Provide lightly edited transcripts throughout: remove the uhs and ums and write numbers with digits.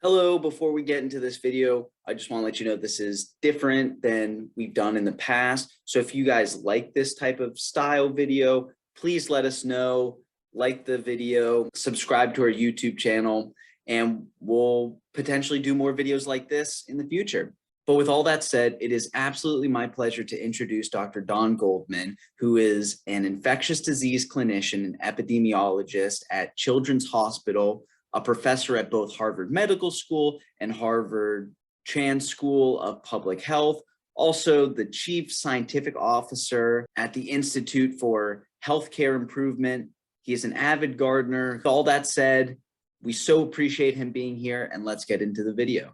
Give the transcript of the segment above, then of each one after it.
Hello, before we get into this video, I just want to let you know this is different than we've done in the past. So if you guys like this type of style video, please let us know, like the video, subscribe to our YouTube channel, and we'll potentially do more videos like this in the future. But with all that said, it is absolutely my pleasure to introduce Dr. Don Goldmann, who is an infectious disease clinician and epidemiologist at Children's Hospital, a professor at both Harvard Medical School and Harvard Chan School of Public Health, also the chief scientific officer at the Institute for Healthcare Improvement. He is an avid gardener. With all that said, we so appreciate him being here, and let's get into the video.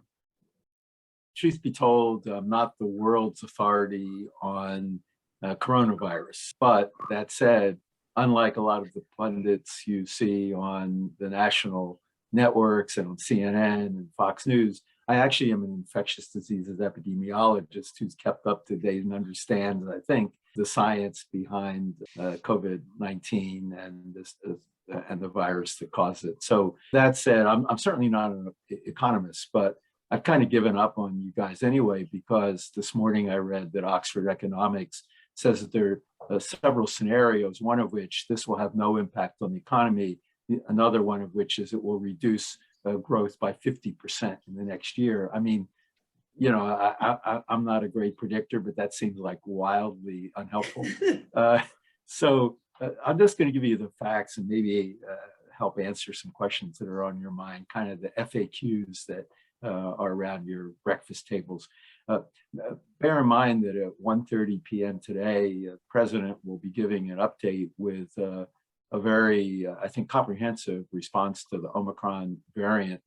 Truth be told, I'm not the world's authority on coronavirus. But that said, unlike a lot of the pundits you see on the national networks and on CNN and Fox News, I actually am an infectious diseases epidemiologist who's kept up to date and understands, I think, the science behind COVID-19 and the virus that caused it. So that said, I'm certainly not an economist, but I've kind of given up on you guys anyway, because this morning I read that Oxford Economics says that there are several scenarios, one of which this will have no impact on the economy, another one of which is it will reduce growth by 50% in the next year. I mean, you know, I'm not a great predictor, but that seems like wildly unhelpful. So I'm just going to give you the facts and maybe help answer some questions that are on your mind, kind of the FAQs that are around your breakfast tables. Bear in mind that at 1:30 p.m. today, the president will be giving an update with a very, I think, comprehensive response to the Omicron variant.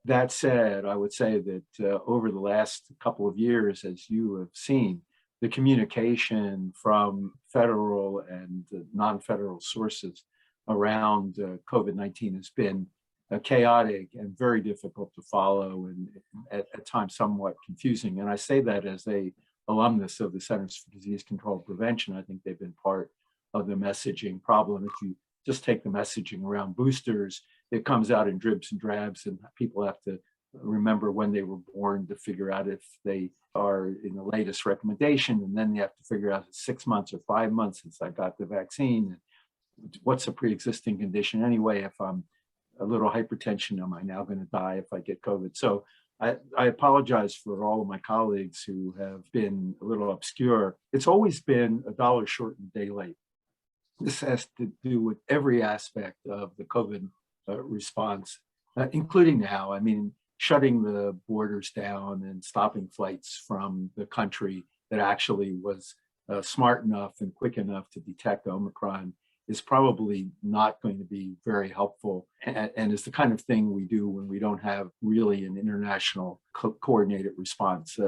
That said, I would say that over the last couple of years, as you have seen, the communication from federal and non-federal sources around COVID-19 has been chaotic and very difficult to follow, and at times somewhat confusing. And I say that as a alumnus of the Centers for Disease Control and Prevention. I think they've been part of the messaging problem. If you just take the messaging around boosters, it comes out in dribs and drabs, and people have to remember when they were born to figure out if they are in the latest recommendation, and then you have to figure out if it's 6 months or 5 months since I got the vaccine. What's a pre-existing condition anyway? If I'm a little hypertension, am I now going to die if I get COVID? So I apologize for all of my colleagues who have been a little obscure. It's always been a dollar short and a day late. This has to do with every aspect of the COVID response, including now. I mean, shutting the borders down and stopping flights from the country that actually was smart enough and quick enough to detect Omicron is probably not going to be very helpful, and is the kind of thing we do when we don't have really an international coordinated response.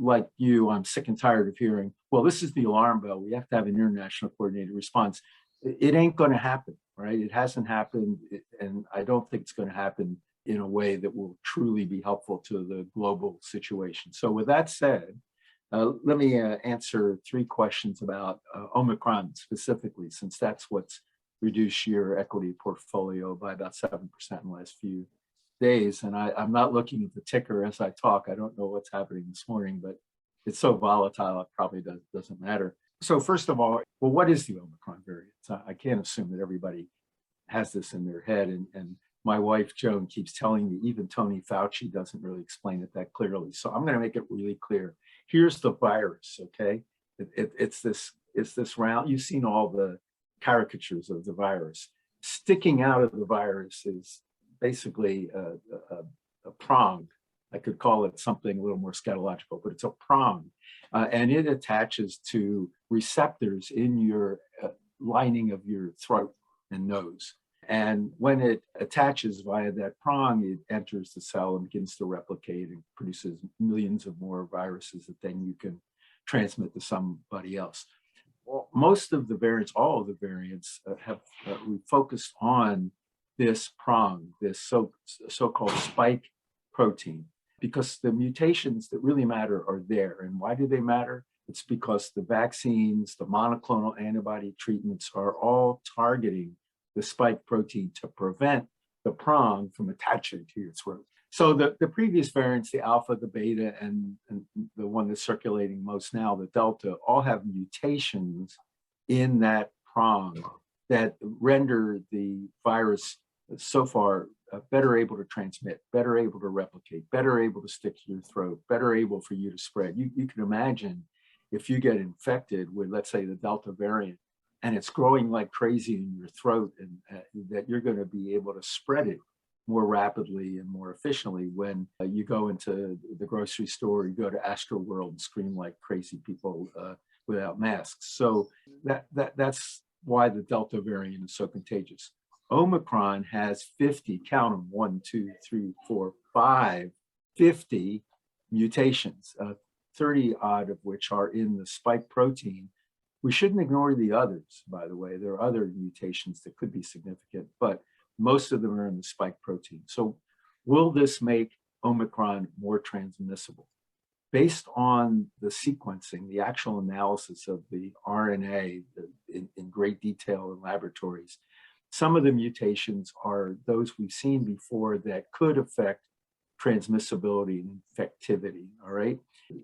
Like you, I'm sick and tired of hearing, well, this is the alarm bell, we have to have an international coordinated response. It ain't going to happen, right? It hasn't happened, and I don't think it's going to happen in a way that will truly be helpful to the global situation. So with that said, let me answer 3 questions about Omicron specifically, since that's what's reduced your equity portfolio by about 7% in the last few days. And I'm not looking at the ticker as I talk. I don't know what's happening this morning, but it's so volatile, it probably doesn't matter. So first of all, well, what is the Omicron variant? I can't assume that everybody has this in their head. And my wife, Joan, keeps telling me even Tony Fauci doesn't really explain it that clearly. So I'm going to make it really clear. Here's the virus, okay? It's this round. You've seen all the caricatures of the virus. Sticking out of the virus is basically a prong. I could call it something a little more scatological, but it's a prong. And it attaches to receptors in your lining of your throat and nose. And when it attaches via that prong, it enters the cell and begins to replicate and produces millions of more viruses that then you can transmit to somebody else. Well, most of the variants, all of the variants have focused on this prong, this so-called spike protein, because the mutations that really matter are there. And why do they matter? It's because the vaccines, the monoclonal antibody treatments are all targeting the spike protein to prevent the prong from attaching to your throat. So the previous variants, the alpha, the beta, and the one that's circulating most now, the delta, all have mutations in that prong that render the virus so far better able to transmit, better able to replicate, better able to stick to your throat, better able for you to spread. You can imagine if you get infected with, let's say, the Delta variant, and it's growing like crazy in your throat, and that you're going to be able to spread it more rapidly and more efficiently when you go into the grocery store, you go to Astro World and scream like crazy people without masks. So that's why the Delta variant is so contagious. Omicron has 50, count them, 1, 2, 3, 4, 5, 50 mutations, 30 odd of which are in the spike protein. We shouldn't ignore the others, by the way. There are other mutations that could be significant, but most of them are in the spike protein. So will this make Omicron more transmissible? Based on the sequencing, the actual analysis of the RNA in great detail in laboratories, some of the mutations are those we've seen before that could affect transmissibility and infectivity, all right?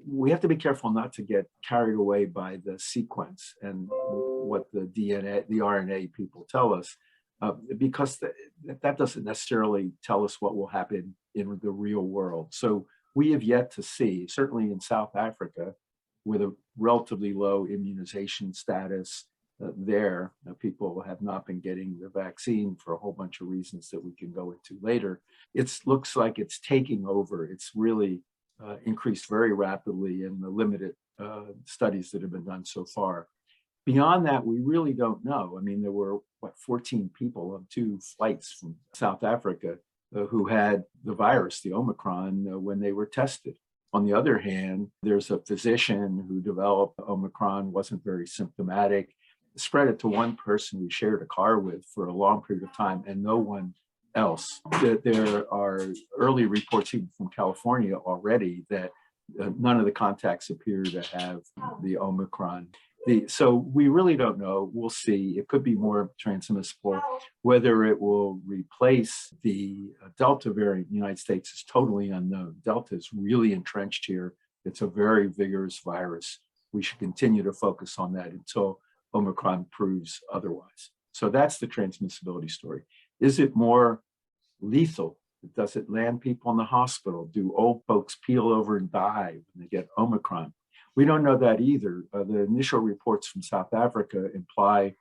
We have to be careful not to get carried away by the sequence and what the DNA, the RNA people tell us, because that doesn't necessarily tell us what will happen in the real world. So we have yet to see, certainly in South Africa, with a relatively low immunization status there, people have not been getting the vaccine for a whole bunch of reasons that we can go into later. It looks like it's taking over. It's really increased very rapidly in the limited studies that have been done so far. Beyond that, we really don't know. I mean, there were, 14 people on 2 flights from South Africa who had the virus, the Omicron, when they were tested. On the other hand, there's a physician who developed Omicron, wasn't very symptomatic, spread it to one person we shared a car with for a long period of time, and no one else. There are early reports even from California already that none of the contacts appear to have the Omicron. So we really don't know. We'll see. It could be more transmissible. Whether it will replace the Delta variant in the United States is totally unknown. Delta is really entrenched here. It's a very vigorous virus. We should continue to focus on that until Omicron proves otherwise. So that's the transmissibility story. Is it more lethal? Does it land people in the hospital? Do old folks peel over and die when they get Omicron? We don't know that either. The initial reports from South Africa imply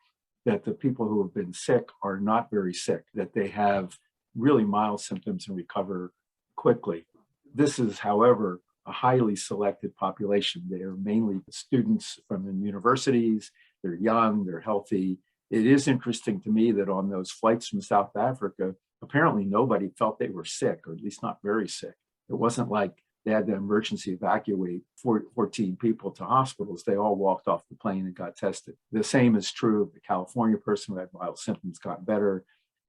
that the people who have been sick are not very sick, that they have really mild symptoms and recover quickly. This is, however, a highly selected population. They are mainly students from the universities. They're young, they're healthy. It is interesting to me that on those flights from South Africa, apparently nobody felt they were sick, or at least not very sick. It wasn't like they had to emergency evacuate 14 people to hospitals. They all walked off the plane and got tested. The same is true of the California person who had mild symptoms, got better.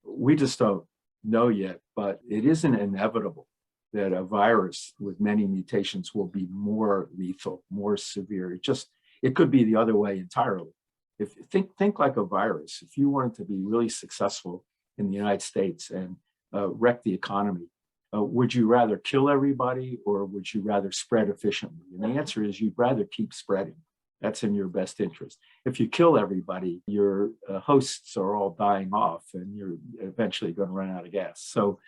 We just don't know yet, but it isn't inevitable that a virus with many mutations will be more lethal, more severe. It could be the other way entirely. If think like a virus. If you wanted to be really successful in the United States and wreck the economy, would you rather kill everybody or would you rather spread efficiently? And the answer is you'd rather keep spreading. That's in your best interest. If you kill everybody, your hosts are all dying off and you're eventually going to run out of gas. So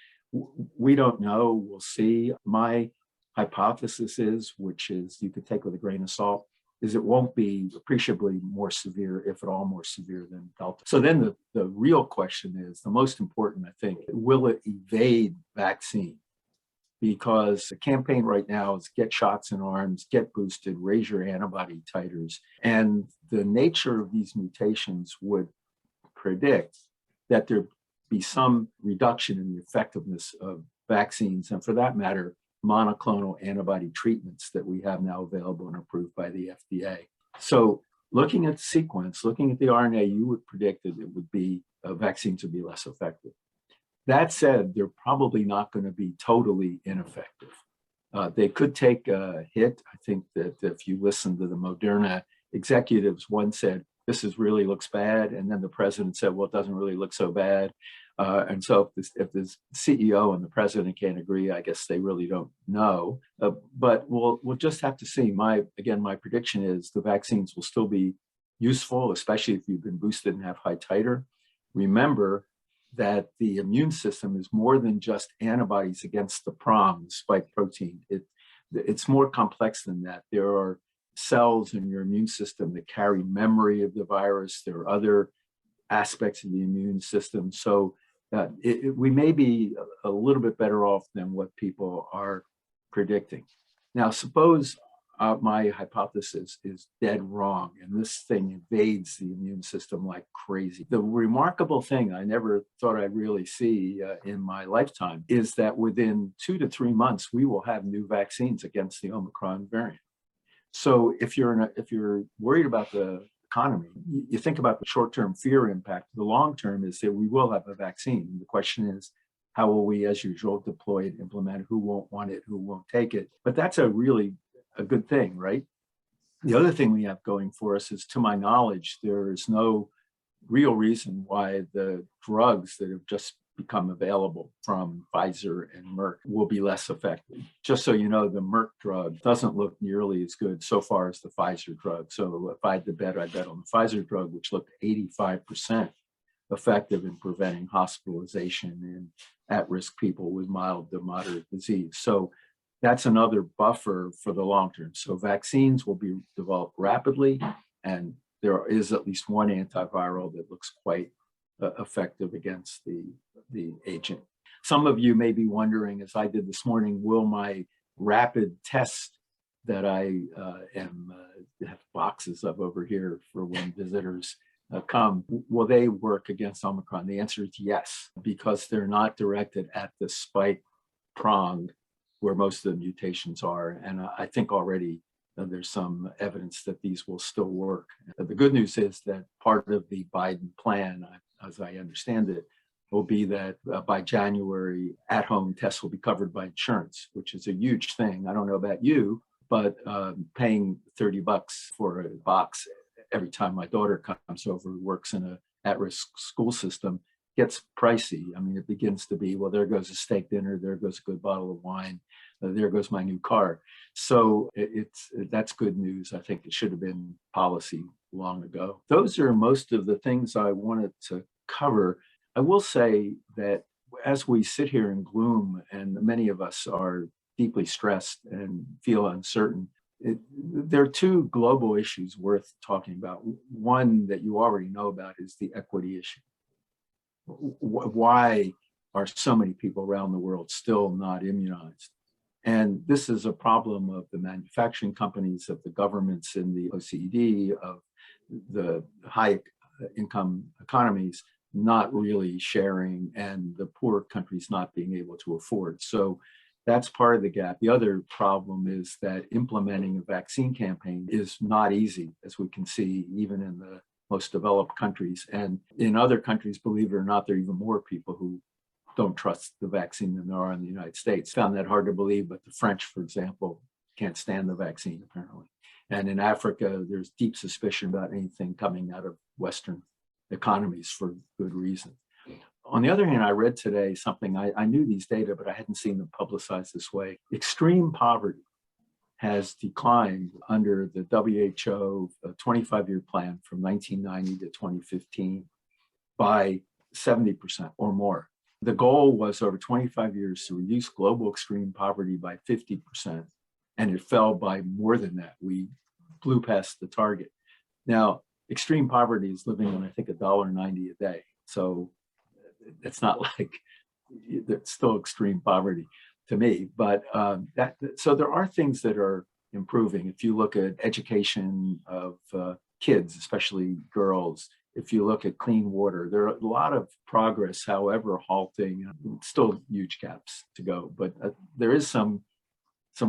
we don't know. We'll see. My hypothesis is, which is you could take with a grain of salt, is it won't be appreciably more severe, if at all more severe than Delta. So then the real question is, the most important, I think, will it evade vaccine? Because the campaign right now is get shots in arms, get boosted, raise your antibody titers. And the nature of these mutations would predict that there be some reduction in the effectiveness of vaccines, and for that matter, monoclonal antibody treatments that we have now available and approved by the FDA. So looking at the sequence, looking at the RNA, you would predict that it would be, vaccines would be less effective. That said, they're probably not going to be totally ineffective. They could take a hit. I think that if you listen to the Moderna executives, one said, this really looks bad. And then the president said, well, it doesn't really look so bad. And so if the CEO and the president can't agree, I guess they really don't know. But we'll just have to see. My prediction is the vaccines will still be useful, especially if you've been boosted and have high titer. Remember that the immune system is more than just antibodies against the PROM, the spike protein. It's more complex than that. There are cells in your immune system that carry memory of the virus. There are other aspects of the immune system. So we may be a little bit better off than what people are predicting. Now, suppose my hypothesis is dead wrong and this thing invades the immune system like crazy. The remarkable thing I never thought I'd really see in my lifetime is that within 2 to 3 months, we will have new vaccines against the Omicron variant. So if you're worried about the economy, you think about the short-term fear impact. The long-term is that we will have a vaccine. The question is, how will we, as usual, deploy it, implement it? Who won't want it? Who won't take it? But that's a good thing, right? The other thing we have going for us is, to my knowledge, there is no real reason why the drugs that have just become available from Pfizer and Merck will be less effective. Just so you know, the Merck drug doesn't look nearly as good so far as the Pfizer drug. So if I had to bet, I'd bet on the Pfizer drug, which looked 85% effective in preventing hospitalization in at-risk people with mild to moderate disease. So that's another buffer for the long term. So vaccines will be developed rapidly, and there is at least one antiviral that looks quite effective against the agent. Some of you may be wondering, as I did this morning, will my rapid test that I have boxes of over here for when visitors come, will they work against Omicron? The answer is yes, because they're not directed at the spike prong where most of the mutations are. And I think already there's some evidence that these will still work. The good news is that part of the Biden plan, as I understand it, will be that by January, at-home tests will be covered by insurance, which is a huge thing. I don't know about you, but paying $30 for a box every time my daughter comes over, who works in a at-risk school system, gets pricey. I mean, it begins to be, well, there goes a steak dinner, there goes a good bottle of wine, there goes my new car. So that's good news. I think it should have been policy long ago. Those are most of the things I wanted to cover. I will say that as we sit here in gloom, and many of us are deeply stressed and feel uncertain, there are two global issues worth talking about. One that you already know about is the equity issue. Why are so many people around the world still not immunized? And this is a problem of the manufacturing companies, of the governments in the OECD, of the high income economies not really sharing, and the poor countries not being able to afford. So that's part of the gap. The other problem is that implementing a vaccine campaign is not easy, as we can see even in the most developed countries. And in other countries, believe it or not, there are even more people who don't trust the vaccine than there are in the United States. Found that hard to believe, but the French, for example, can't stand the vaccine apparently. And in Africa, there's deep suspicion about anything coming out of Western economies for good reason. On the other hand, I read today something, I knew these data, but I hadn't seen them publicized this way. Extreme poverty has declined under the WHO 25-year plan from 1990 to 2015 by 70% or more. The goal was over 25 years to reduce global extreme poverty by 50%, and it fell by more than that. We blew past the target. Now, extreme poverty is living on, I think, $1.90 a day. So it's not like it's still extreme poverty to me, but so there are things that are improving. If you look at education of kids, especially girls, if you look at clean water, there are a lot of progress, however halting, still huge gaps to go, but there is some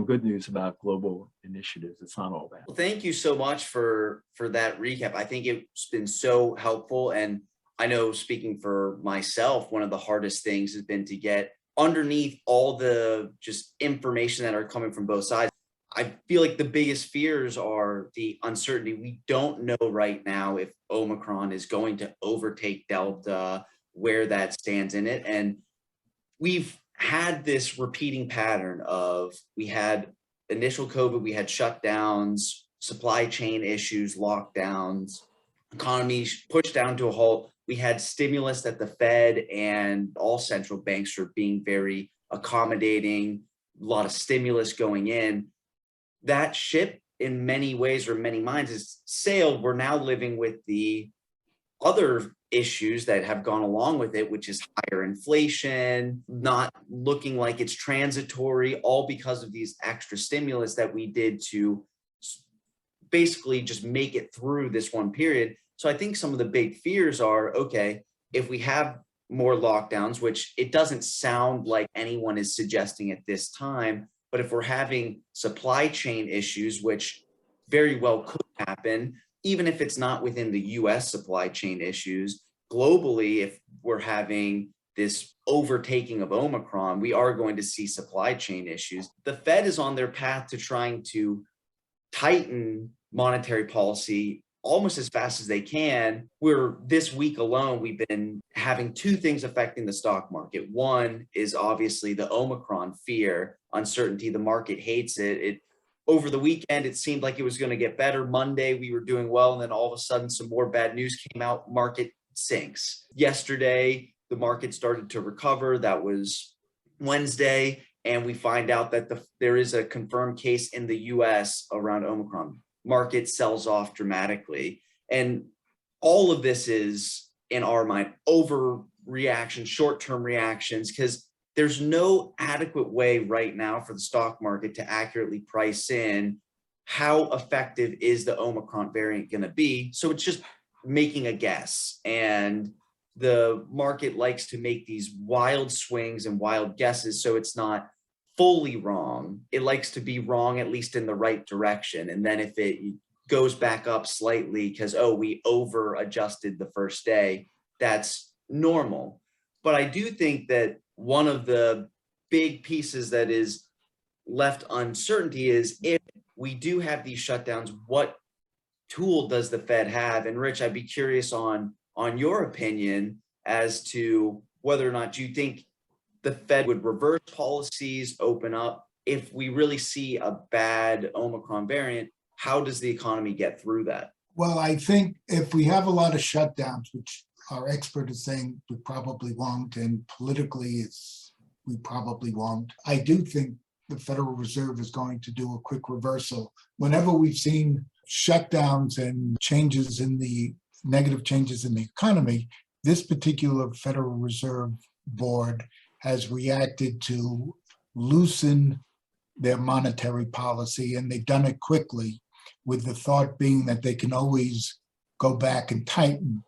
good news about global initiatives. It's not all bad. Well, thank you so much for that recap. I think it's been so helpful. And I know, speaking for myself, one of the hardest things has been to get underneath all the just information that are coming from both sides. I feel like the biggest fears are the uncertainty. We don't know right now if Omicron is going to overtake Delta, where that stands in it. And we've had this repeating pattern of, we had initial COVID, we had shutdowns, supply chain issues, lockdowns, economy pushed down to a halt. We had stimulus that the Fed and all central banks are being very accommodating, a lot of stimulus going in. That ship in many ways, or many minds, is sailed. We're now living with the other issues that have gone along with it, which is higher inflation, not looking like it's transitory, all because of these extra stimulus that we did to basically just make it through this one period. So I think some of the big fears are, okay, if we have more lockdowns, which it doesn't sound like anyone is suggesting at this time, but if we're having supply chain issues, which very well could happen, even if it's not within the US supply chain issues, globally, if we're having this overtaking of Omicron, we are going to see supply chain issues. The Fed is on their path to trying to tighten monetary policy almost as fast as they can. This week alone, we've been having two things affecting the stock market. One is obviously the Omicron fear, uncertainty. The market hates it. Over the weekend, it seemed like it was going to get better. Monday, we were doing well, and then all of a sudden, some more bad news came out. Market sinks. Yesterday, the market started to recover. That was Wednesday, and we find out that there is a confirmed case in the US around Omicron. Market sells off dramatically. And all of this is, in our mind, overreaction, short-term reactions, because there's no adequate way right now for the stock market to accurately price in how effective is the Omicron variant going to be. So it's just making a guess. And the market likes to make these wild swings and wild guesses, so it's not fully wrong. It likes to be wrong, at least in the right direction. And then if it goes back up slightly because, oh, we over adjusted the first day, that's normal. But I do think that one of the big pieces that is left uncertainty is, if we do have these shutdowns, what tool does the Fed have? And Rich, I'd be curious on your opinion as to whether or not you think the Fed would reverse policies, open up. If we really see a bad Omicron variant, how does the economy get through that? Well, I think if we have a lot of shutdowns, which our expert is saying we probably won't, and politically we probably won't, I do think the Federal Reserve is going to do a quick reversal. Whenever we've seen shutdowns and negative changes in the economy, this particular Federal Reserve Board has reacted to loosen their monetary policy, and they've done it quickly, with the thought being that they can always go back and tighten.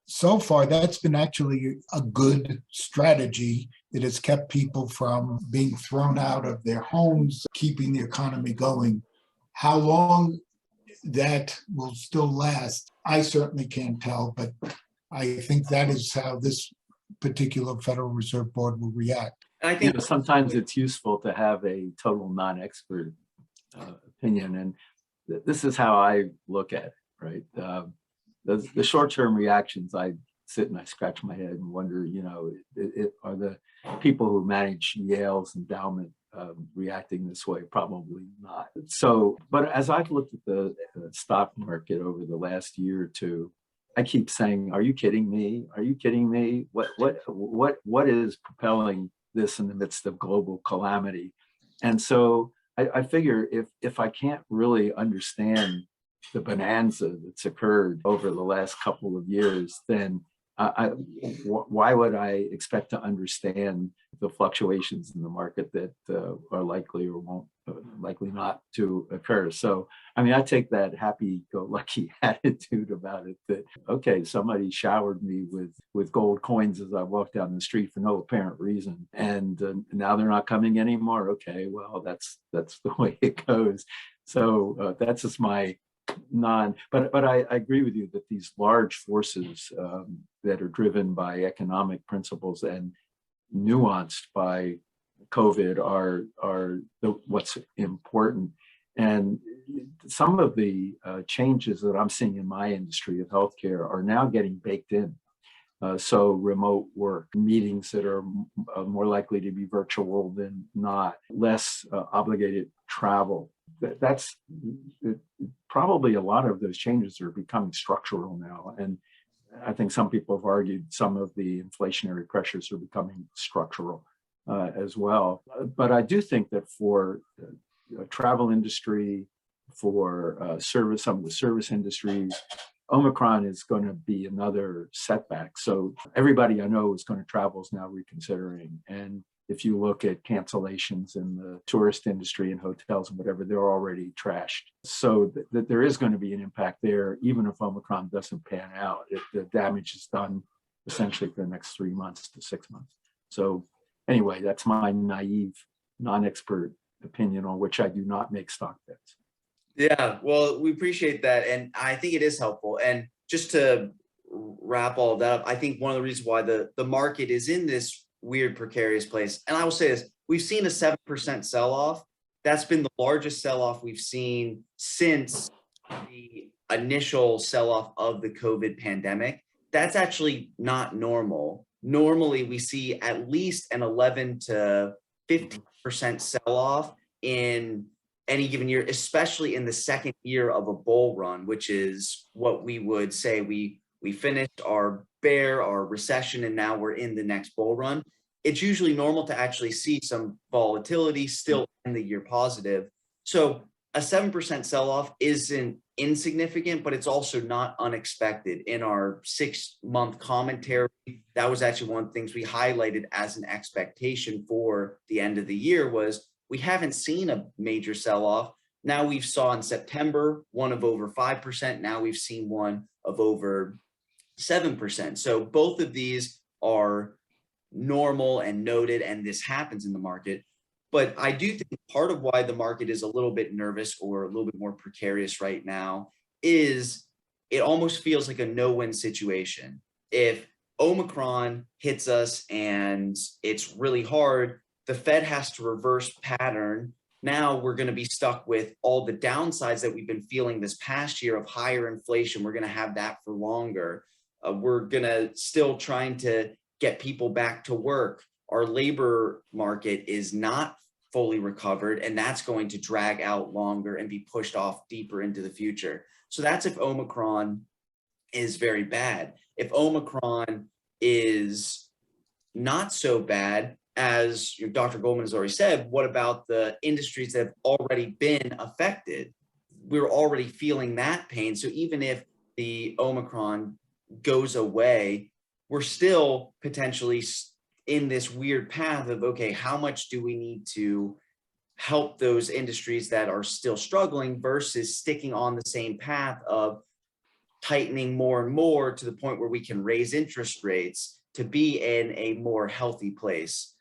So far, that's been actually a good strategy. It has kept people from being thrown out of their homes, keeping the economy going. How long that will still last, I certainly can't tell, but I think that is how this particular Federal Reserve Board will react. I think sometimes it's useful to have a total non-expert opinion, and this is how I look at it, right? The short-term reactions, I sit and I scratch my head and wonder, are the people who manage Yale's endowment reacting this way? Probably not. So, but as I've looked at the stock market over the last year or two, I keep saying, are you kidding me? Are you kidding me? What is propelling this in the midst of global calamity? And so I figure if I can't really understand the bonanza that's occurred over the last couple of years, then why would I expect to understand the fluctuations in the market that are likely or won't likely not to occur? So, I mean, I take that happy-go-lucky attitude about it, that, okay, somebody showered me with gold coins as I walked down the street for no apparent reason, and now they're not coming anymore. Okay, well, that's the way it goes. So that's just my but I agree with you that these large forces that are driven by economic principles and nuanced by COVID are what's important. And some of the changes that I'm seeing in my industry of healthcare are now getting baked in. So remote work, meetings that are more likely to be virtual than not, less obligated travel. That's probably a lot of those changes are becoming structural now. And I think some people have argued some of the inflationary pressures are becoming structural as well. But I do think that for travel industry, for some of the service industries, Omicron is going to be another setback. So everybody I know is going to travel is now reconsidering. And if you look at cancellations in the tourist industry and hotels and whatever, they're already trashed. So that there is going to be an impact there, even if Omicron doesn't pan out. If the damage is done essentially for the next 3 months to 6 months. So anyway, that's my naive, non-expert opinion on which I do not make stock bets. Yeah, well, we appreciate that. And I think it is helpful. And just to wrap all of that up, I think one of the reasons why the market is in this weird precarious place, and I will say this, we've seen a 7% sell-off. That's been the largest sell-off we've seen since the initial sell-off of the COVID pandemic. That's actually not normal. Normally, we see at least an 11 to 15% sell-off in any given year, especially in the second year of a bull run, which is what we would say we finished our bear, our recession, and now we're in the next bull run. It's usually normal to actually see some volatility still in the year positive. So a 7% sell-off isn't insignificant, but it's also not unexpected. In our 6-month commentary, that was actually one of the things we highlighted as an expectation for the end of the year was we haven't seen a major sell-off. Now we've saw in September one of over 5%. Now we've seen one of over 7%. So both of these are normal and noted, and this happens in the market. But I do think part of why the market is a little bit nervous or a little bit more precarious right now is it almost feels like a no-win situation. If Omicron hits us and it's really hard, the Fed has to reverse pattern. Now we're going to be stuck with all the downsides that we've been feeling this past year of higher inflation. We're going to have that for longer. We're going to still trying to get people back to work. Our labor market is not fully recovered, and that's going to drag out longer and be pushed off deeper into the future. So that's if Omicron is very bad. If Omicron is not so bad, as Dr. Goldmann has already said, what about the industries that have already been affected? We're already feeling that pain. So even if the Omicron goes away, we're still potentially in this weird path of, okay, how much do we need to help those industries that are still struggling versus sticking on the same path of tightening more and more to the point where we can raise interest rates to be in a more healthy place.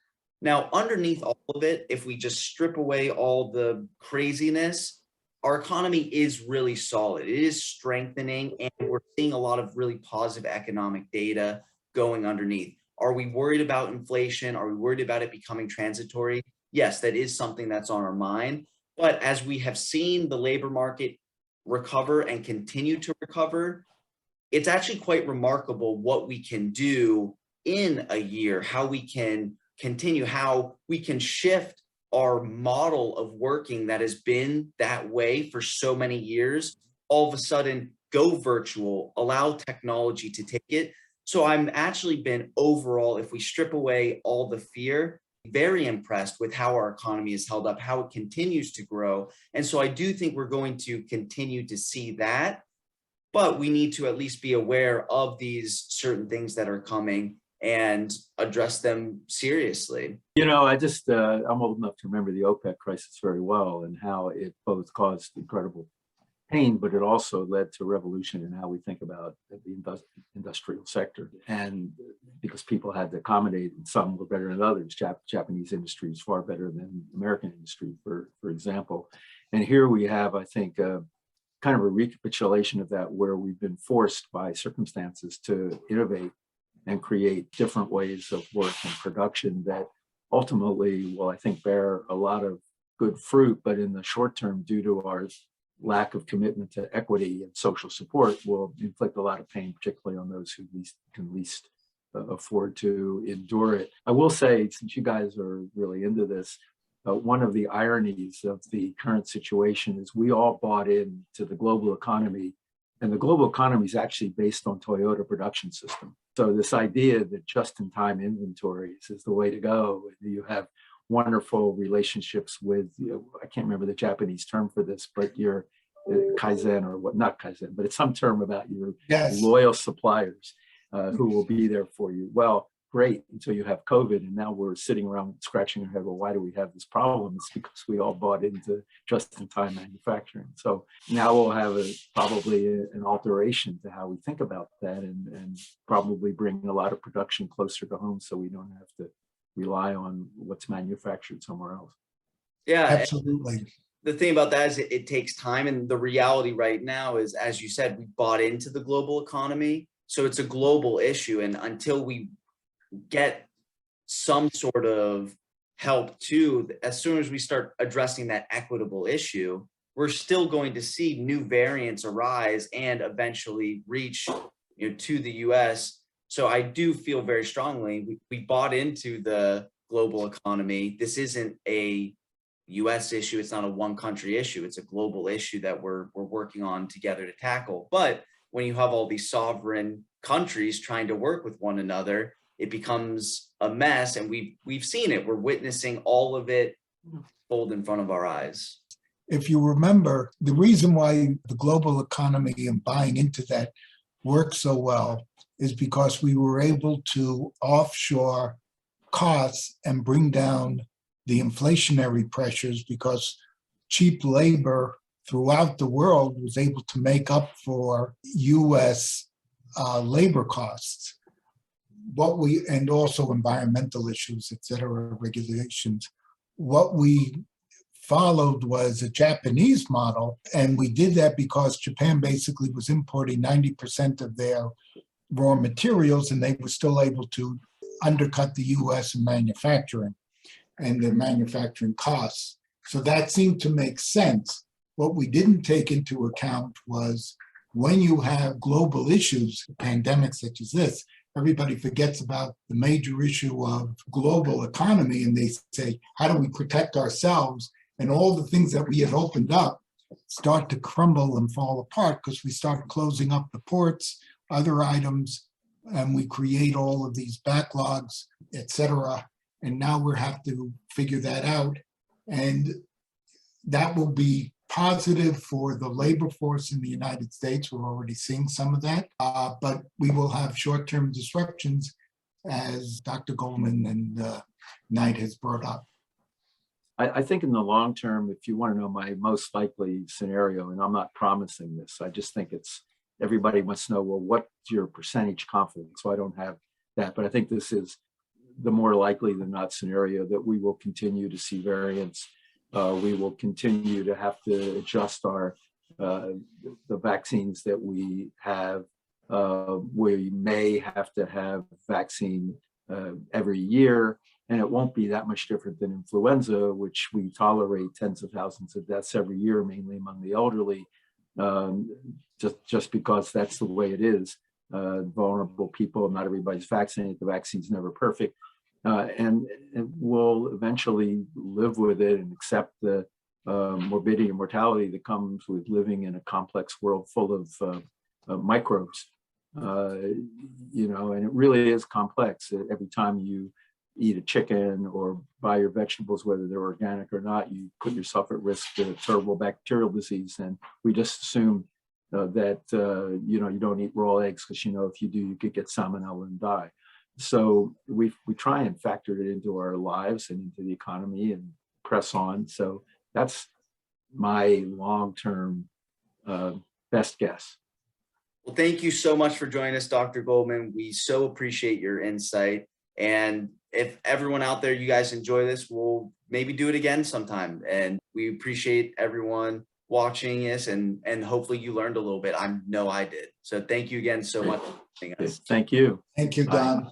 Now, underneath all of it, if we just strip away all the craziness, our economy is really solid. It is strengthening, and we're seeing a lot of really positive economic data going underneath. Are we worried about inflation? Are we worried about it becoming transitory? Yes, that is something that's on our mind. But as we have seen the labor market recover and continue to recover, it's actually quite remarkable what we can do in a year, how we can continue, how we can shift our model of working that has been that way for so many years, all of a sudden go virtual, allow technology to take it. So I'm actually been overall, if we strip away all the fear, very impressed with how our economy is held up, how it continues to grow. And so I do think we're going to continue to see that, but we need to at least be aware of these certain things that are coming and address them seriously. You know, I'm old enough to remember the OPEC crisis very well and how it both caused incredible pain, but it also led to revolution in how we think about the industrial sector. And because people had to accommodate, and some were better than others. Japanese industry is far better than American industry, for example. And here we have, I think, kind of a recapitulation of that, where we've been forced by circumstances to innovate and create different ways of work and production that ultimately will, I think, bear a lot of good fruit, but in the short term, due to our lack of commitment to equity and social support, will inflict a lot of pain, particularly on those who can least afford to endure it. I will say, since you guys are really into this, one of the ironies of the current situation is we all bought into the global economy, and the global economy is actually based on Toyota production system. So this idea that just-in-time inventories is the way to go, and you have wonderful relationships with, I can't remember the Japanese term for this, but your Kaizen or what, not Kaizen, but it's some term about your loyal suppliers who will be there for you. Well, great, until you have COVID, and now we're sitting around scratching our head, well, why do we have this problem? It's because we all bought into just-in-time manufacturing. So now we'll have probably an alteration to how we think about that, and probably bring a lot of production closer to home so we don't have to rely on what's manufactured somewhere else. Yeah, absolutely. The thing about that is it takes time, and the reality right now is, as you said, we bought into the global economy, so it's a global issue, and until we get some sort of help too, as soon as we start addressing that equitable issue, we're still going to see new variants arise and eventually reach, to the US. So I do feel very strongly we bought into the global economy. This isn't a US issue. It's not a one country issue. It's a global issue that we're working on together to tackle. But when you have all these sovereign countries trying to work with one another, it becomes a mess, and we've seen it. We're witnessing all of it fold in front of our eyes. If you remember, the reason why the global economy and buying into that worked so well is because we were able to offshore costs and bring down the inflationary pressures, because cheap labor throughout the world was able to make up for US labor costs. And also environmental issues, et cetera, regulations. What we followed was a Japanese model, and we did that because Japan basically was importing 90% of their raw materials, and they were still able to undercut the US in manufacturing and their manufacturing costs. So that seemed to make sense. What we didn't take into account was when you have global issues, pandemics such as this, everybody forgets about the major issue of global economy, and they say, how do we protect ourselves? And all the things that we had opened up start to crumble and fall apart because we start closing up the ports, other items, and we create all of these backlogs, et cetera. And now we have to figure that out. And that will be positive for the labor force in the United States. We're already seeing some of that, but we will have short-term disruptions, as Dr. Goldman and Knight has brought up. I think in the long term, if you want to know my most likely scenario, and I'm not promising this, I just think everybody wants to know, well, what's your percentage confidence? So I don't have that, but I think this is the more likely than not scenario, that we will continue to see variants. We will continue to have to adjust the vaccines that we have. We may have to have vaccine every year, and it won't be that much different than influenza, which we tolerate tens of thousands of deaths every year, mainly among the elderly, just because that's the way it is. Vulnerable people, not everybody's vaccinated. The vaccine's never perfect. And we'll eventually live with it and accept the morbidity and mortality that comes with living in a complex world full of microbes. And it really is complex. Every time you eat a chicken or buy your vegetables, whether they're organic or not, you put yourself at risk to terrible bacterial disease. And we just assume that you don't eat raw eggs because if you do, you could get salmonella and die. So we try and factor it into our lives and into the economy and press on. So that's my long-term best guess. Well, thank you so much for joining us, Dr. Goldman. We so appreciate your insight. And if everyone out there, you guys enjoy this, we'll maybe do it again sometime. And we appreciate everyone watching this, and hopefully you learned a little bit. I know I did. So thank you again so much for joining us. Thank you. Thank you, Don.